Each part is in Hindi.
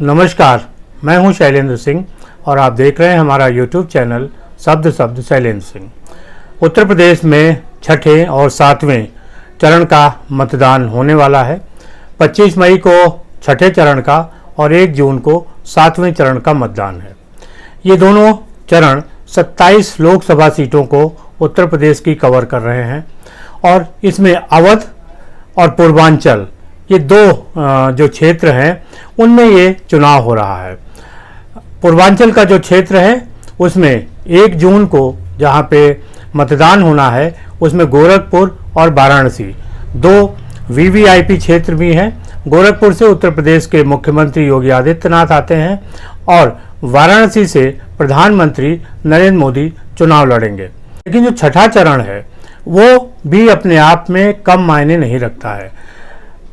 नमस्कार, मैं हूं शैलेंद्र सिंह और आप देख रहे हैं हमारा YouTube चैनल शब्द शब्द शैलेंद्र सिंह। उत्तर प्रदेश में छठे और सातवें चरण का मतदान होने वाला है। 25 मई को छठे चरण का और 1 जून को सातवें चरण का मतदान है। ये दोनों चरण 27 लोकसभा सीटों को उत्तर प्रदेश की कवर कर रहे हैं और इसमें अवध और पूर्वांचल ये दो जो क्षेत्र हैं उनमें ये चुनाव हो रहा है। पूर्वांचल का जो क्षेत्र है उसमें 1 जून को जहाँ पे मतदान होना है उसमें गोरखपुर और वाराणसी दो वीवीआईपी क्षेत्र भी हैं। गोरखपुर से उत्तर प्रदेश के मुख्यमंत्री योगी आदित्यनाथ आते हैं और वाराणसी से प्रधानमंत्री नरेंद्र मोदी चुनाव लड़ेंगे। लेकिन जो छठा चरण है वो भी अपने आप में कम मायने नहीं रखता है।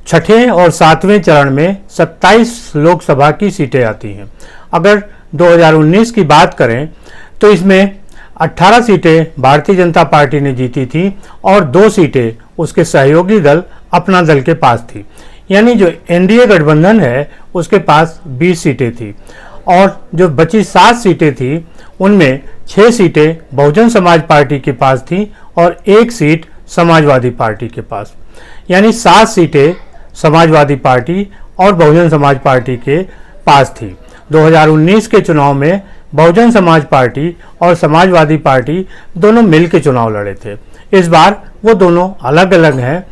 छठे और सातवें चरण में 27 लोकसभा की सीटें आती हैं। अगर 2019 की बात करें तो इसमें 18 सीटें भारतीय जनता पार्टी ने जीती थी और 2 सीटें उसके सहयोगी दल अपना दल के पास थी। यानी जो एनडीए गठबंधन है उसके पास 20 सीटें थी और जो बची 7 सीटें थी उनमें 6 सीटें बहुजन समाज पार्टी के पास थी और 1 सीट समाजवादी पार्टी के पास। यानी 7 सीटें समाजवादी पार्टी और बहुजन समाज पार्टी के पास थी। 2019 के चुनाव में बहुजन समाज पार्टी और समाजवादी पार्टी दोनों मिलकर चुनाव लड़े थे। इस बार वो दोनों अलग अलग हैं।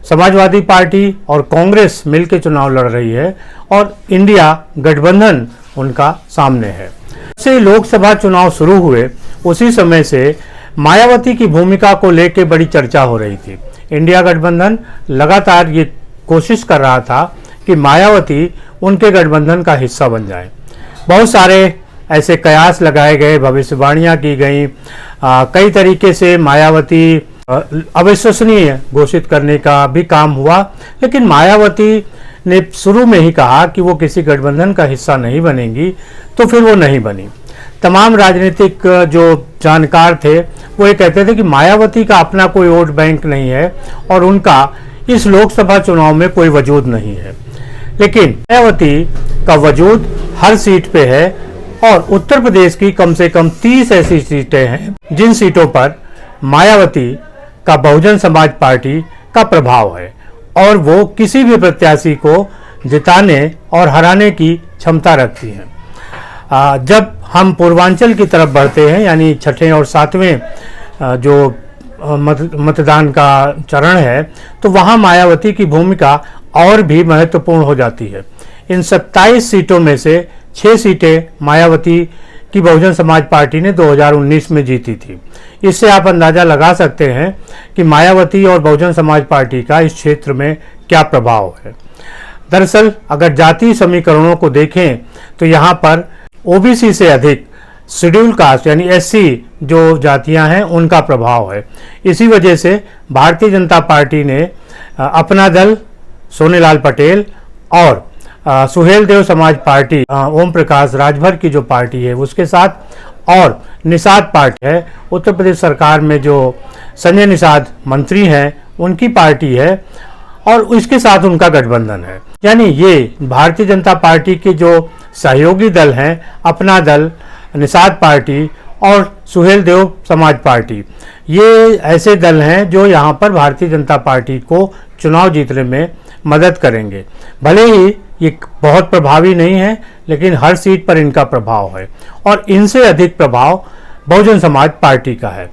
समाजवादी पार्टी और कांग्रेस मिलकर चुनाव लड़ रही है और इंडिया गठबंधन उनका सामने है। से लोकसभा चुनाव शुरू हुए उसी समय से मायावती की भूमिका को लेकर बड़ी चर्चा हो रही थी। इंडिया गठबंधन लगातार ये कोशिश कर रहा था कि मायावती उनके गठबंधन का हिस्सा बन जाए। बहुत सारे ऐसे कयास लगाए गए, भविष्यवाणियां की गई, कई तरीके से मायावती अविश्वसनीय घोषित करने का भी काम हुआ। लेकिन मायावती ने शुरू में ही कहा कि वो किसी गठबंधन का हिस्सा नहीं बनेंगी, तो फिर वो नहीं बनी। तमाम राजनीतिक जो जानकार थे वो ये कहते थे कि मायावती का अपना कोई वोट बैंक नहीं है और उनका इस लोकसभा चुनाव में कोई वजूद नहीं है। लेकिन मायावती का वजूद हर सीट पे है और उत्तर प्रदेश की कम से कम 30 ऐसी सीटें हैं जिन सीटों पर मायावती का बहुजन समाज पार्टी का प्रभाव है और वो किसी भी प्रत्याशी को जिताने और हराने की क्षमता रखती हैं। जब हम पूर्वांचल की तरफ बढ़ते हैं यानी छठे और सातवें जो मतदान का चरण है तो वहां मायावती की भूमिका और भी महत्वपूर्ण हो जाती है। इन 27 सीटों में से 6 सीटें मायावती की बहुजन समाज पार्टी ने 2019 में जीती थी। इससे आप अंदाजा लगा सकते हैं कि मायावती और बहुजन समाज पार्टी का इस क्षेत्र में क्या प्रभाव है। दरअसल अगर जातीय समीकरणों को देखें तो यहाँ पर ओबीसी से अधिक शेड्यूल कास्ट यानी एससी जो जातियां हैं उनका प्रभाव है। इसी वजह से भारतीय जनता पार्टी ने अपना दल, सोनेलाल पटेल और सुहेलदेव समाज पार्टी, ओम प्रकाश राजभर की जो पार्टी है उसके साथ, और निषाद पार्टी है उत्तर प्रदेश सरकार में जो संजय निषाद मंत्री हैं उनकी पार्टी है और इसके साथ उनका गठबंधन है। यानी ये भारतीय जनता पार्टी के जो सहयोगी दल हैं, अपना दल, निषाद पार्टी और सुहेलदेव समाज पार्टी, ये ऐसे दल हैं जो यहाँ पर भारतीय जनता पार्टी को चुनाव जीतने में मदद करेंगे। भले ही ये बहुत प्रभावी नहीं है लेकिन हर सीट पर इनका प्रभाव है और इनसे अधिक प्रभाव बहुजन समाज पार्टी का है।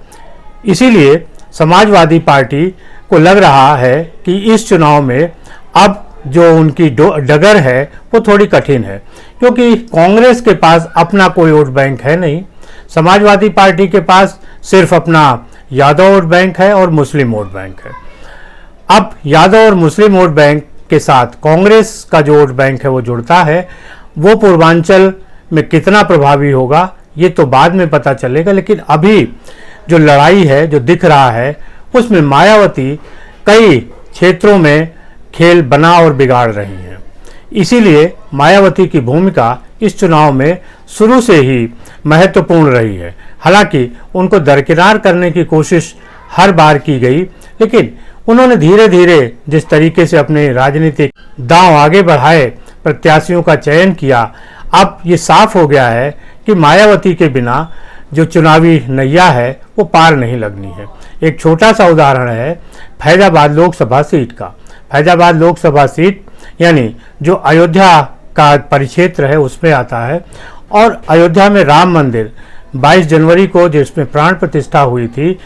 इसीलिए समाजवादी पार्टी को लग रहा है कि इस चुनाव में अब जो उनकी डगर है वो थोड़ी कठिन है, क्योंकि कांग्रेस के पास अपना कोई वोट बैंक है नहीं। समाजवादी पार्टी के पास सिर्फ अपना यादव वोट बैंक है और मुस्लिम वोट बैंक है। अब यादव और मुस्लिम वोट बैंक के साथ कांग्रेस का जो वोट बैंक है वो जुड़ता है। वो पूर्वांचल में कितना प्रभावी होगा ये तो बाद में पता चलेगा, लेकिन अभी जो लड़ाई है जो दिख रहा है उसमें मायावती कई क्षेत्रों में खेल बना और बिगाड़ रही हैं। इसीलिए मायावती की भूमिका इस चुनाव में शुरू से ही महत्वपूर्ण रही है। हालांकि उनको दरकिनार करने की कोशिश हर बार की गई, लेकिन उन्होंने धीरे धीरे जिस तरीके से अपने राजनीतिक दांव आगे बढ़ाए प्रत्याशियों का चयन किया, अब ये साफ हो गया है कि मायावती के बिना जो चुनावी नैया है वो पार नहीं लगनी है। एक छोटा सा उदाहरण है फैजाबाद लोकसभा सीट का। फैजाबाद लोकसभा सीट यानी जो अयोध्या का परिक्षेत्र है उसमें आता है, और अयोध्या में राम मंदिर 22 जनवरी को जिसमें प्राण प्रतिष्ठा हुई थी,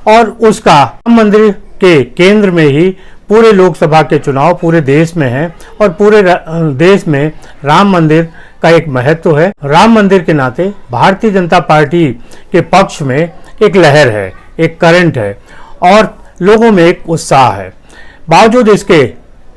और उसका राम मंदिर के केंद्र में ही पूरे लोकसभा के चुनाव पूरे देश में हैं, और पूरे देश में राम मंदिर का एक महत्व है। राम मंदिर के नाते भारतीय जनता पार्टी के पक्ष में एक लहर है, एक करंट है, और लोगों में एक उत्साह है। बावजूद इसके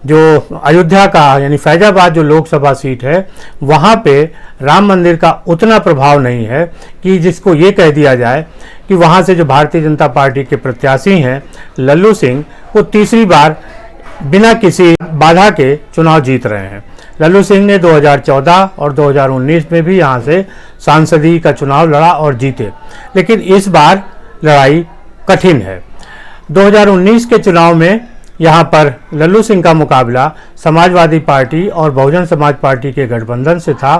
जो अयोध्या का यानी फैजाबाद जो लोकसभा सीट है वहाँ पे राम मंदिर का उतना प्रभाव नहीं है कि जिसको ये कह दिया जाए कि वहाँ से जो भारतीय जनता पार्टी के प्रत्याशी हैं लल्लू सिंह, वो तीसरी बार बिना किसी बाधा के चुनाव जीत रहे हैं। लल्लू सिंह ने 2014 और 2019 में भी यहाँ से सांसदीय का चुनाव लड़ा और जीते, लेकिन इस बार लड़ाई कठिन है। 2019 के चुनाव में यहाँ पर लल्लू सिंह का मुकाबला समाजवादी पार्टी और बहुजन समाज पार्टी के गठबंधन से था।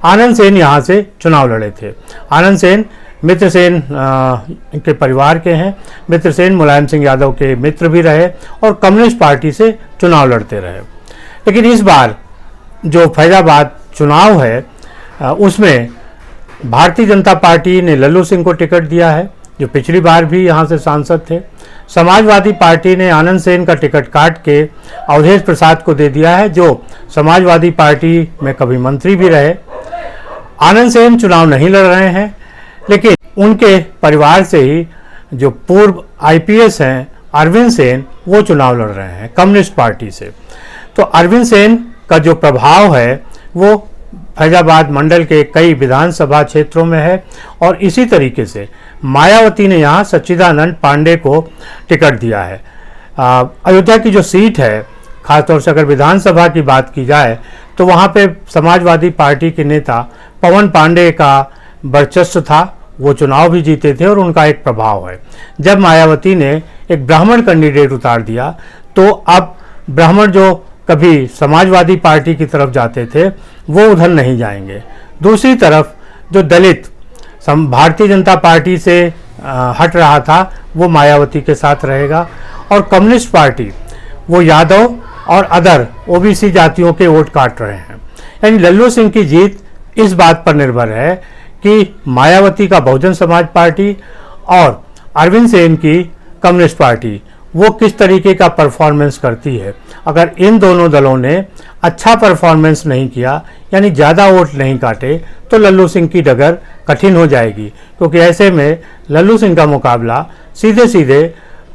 आनंद सेन यहाँ से चुनाव लड़े थे। आनंद सेन मित्र सेन के परिवार के हैं। मित्र सेन मुलायम सिंह यादव के मित्र भी रहे और कम्युनिस्ट पार्टी से चुनाव लड़ते रहे। लेकिन इस बार जो फैजाबाद चुनाव है उसमें भारतीय जनता पार्टी ने लल्लू सिंह को टिकट दिया है, जो पिछली बार भी यहाँ से सांसद थे। समाजवादी पार्टी ने आनंद सेन का टिकट काट के अवधेश प्रसाद को दे दिया है, जो समाजवादी पार्टी में कभी मंत्री भी रहे। आनंद सेन चुनाव नहीं लड़ रहे हैं, लेकिन उनके परिवार से ही जो पूर्व आईपीएस हैं अरविंद सेन, वो चुनाव लड़ रहे हैं कम्युनिस्ट पार्टी से। तो अरविंद सेन का जो प्रभाव है वो फैजाबाद मंडल के कई विधानसभा क्षेत्रों में है, और इसी तरीके से मायावती ने यहाँ सच्चिदानंद पांडे को टिकट दिया है। अयोध्या की जो सीट है, खासतौर से अगर विधानसभा की बात की जाए तो वहाँ पे समाजवादी पार्टी के नेता पवन पांडे का वर्चस्व था, वो चुनाव भी जीते थे और उनका एक प्रभाव है। जब मायावती ने एक ब्राह्मण कैंडिडेट उतार दिया तो अब ब्राह्मण जो कभी समाजवादी पार्टी की तरफ जाते थे वो उधर नहीं जाएंगे। दूसरी तरफ जो दलित भारतीय जनता पार्टी से हट रहा था वो मायावती के साथ रहेगा, और कम्युनिस्ट पार्टी वो यादव और अदर ओबीसी जातियों के वोट काट रहे हैं। यानी लल्लू सिंह की जीत इस बात पर निर्भर है कि मायावती का बहुजन समाज पार्टी और अरविंद सेन की कम्युनिस्ट पार्टी वो किस तरीके का परफॉर्मेंस करती है। अगर इन दोनों दलों ने अच्छा परफॉर्मेंस नहीं किया, यानी ज़्यादा वोट नहीं काटे, तो लल्लू सिंह की डगर कठिन हो जाएगी, क्योंकि ऐसे में लल्लू सिंह का मुकाबला सीधे सीधे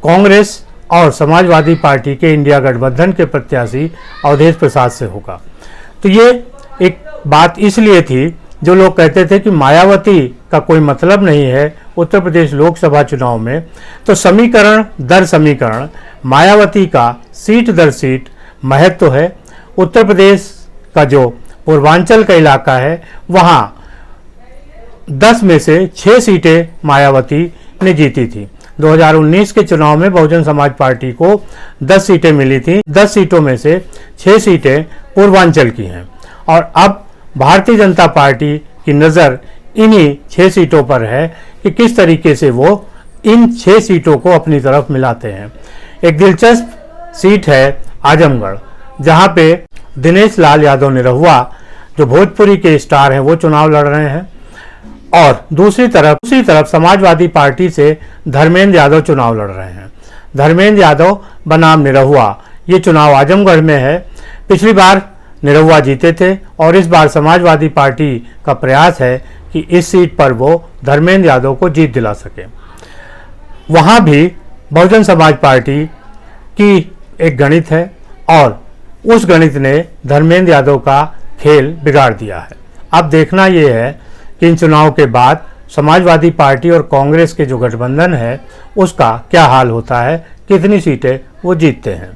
कांग्रेस और समाजवादी पार्टी के इंडिया गठबंधन के प्रत्याशी अवधेश प्रसाद से होगा। तो ये एक बात इसलिए थी, जो लोग कहते थे कि मायावती का कोई मतलब नहीं है उत्तर प्रदेश लोकसभा चुनाव में, तो समीकरण दर समीकरण मायावती का सीट दर सीट महत्व है। उत्तर प्रदेश का जो पूर्वांचल का इलाका है वहाँ 10 में से 6 सीटें मायावती ने जीती थी। 2019 के चुनाव में बहुजन समाज पार्टी को 10 सीटें मिली थी। 10 सीटों में से 6 सीटें पूर्वांचल की हैं, और अब भारतीय जनता पार्टी की नज़र इन्हीं 6 सीटों पर है कि किस तरीके से वो इन 6 सीटों को अपनी तरफ मिलाते हैं। एक दिलचस्प सीट है आजमगढ़, जहां पे दिनेश लाल यादव निरहुआ जो भोजपुरी के स्टार हैं वो चुनाव लड़ रहे हैं, और दूसरी तरफ समाजवादी पार्टी से धर्मेंद्र यादव चुनाव लड़ रहे हैं। धर्मेंद्र यादव बनाम निरहुआ ये चुनाव आजमगढ़ में है। पिछली बार निरहुआ जीते थे, और इस बार समाजवादी पार्टी का प्रयास है कि इस सीट पर वो धर्मेंद्र यादव को जीत दिला सके। वहाँ भी बहुजन समाज पार्टी की एक गणित है, और उस गणित ने धर्मेंद्र यादव का खेल बिगाड़ दिया है। अब देखना ये है कि इन चुनाव के बाद समाजवादी पार्टी और कांग्रेस के जो गठबंधन है उसका क्या हाल होता है, कितनी सीटें वो जीतते हैं,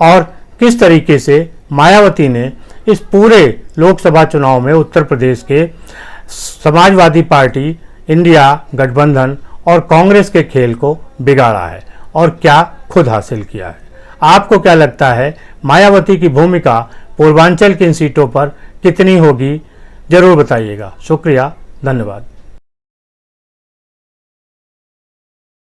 और किस तरीके से मायावती ने इस पूरे लोकसभा चुनाव में उत्तर प्रदेश के समाजवादी पार्टी, इंडिया गठबंधन और कांग्रेस के खेल को बिगाड़ा है और क्या खुद हासिल किया है। आपको क्या लगता है, मायावती की भूमिका पूर्वांचल की इन सीटों पर कितनी होगी, ज़रूर बताइएगा। शुक्रिया, धन्यवाद।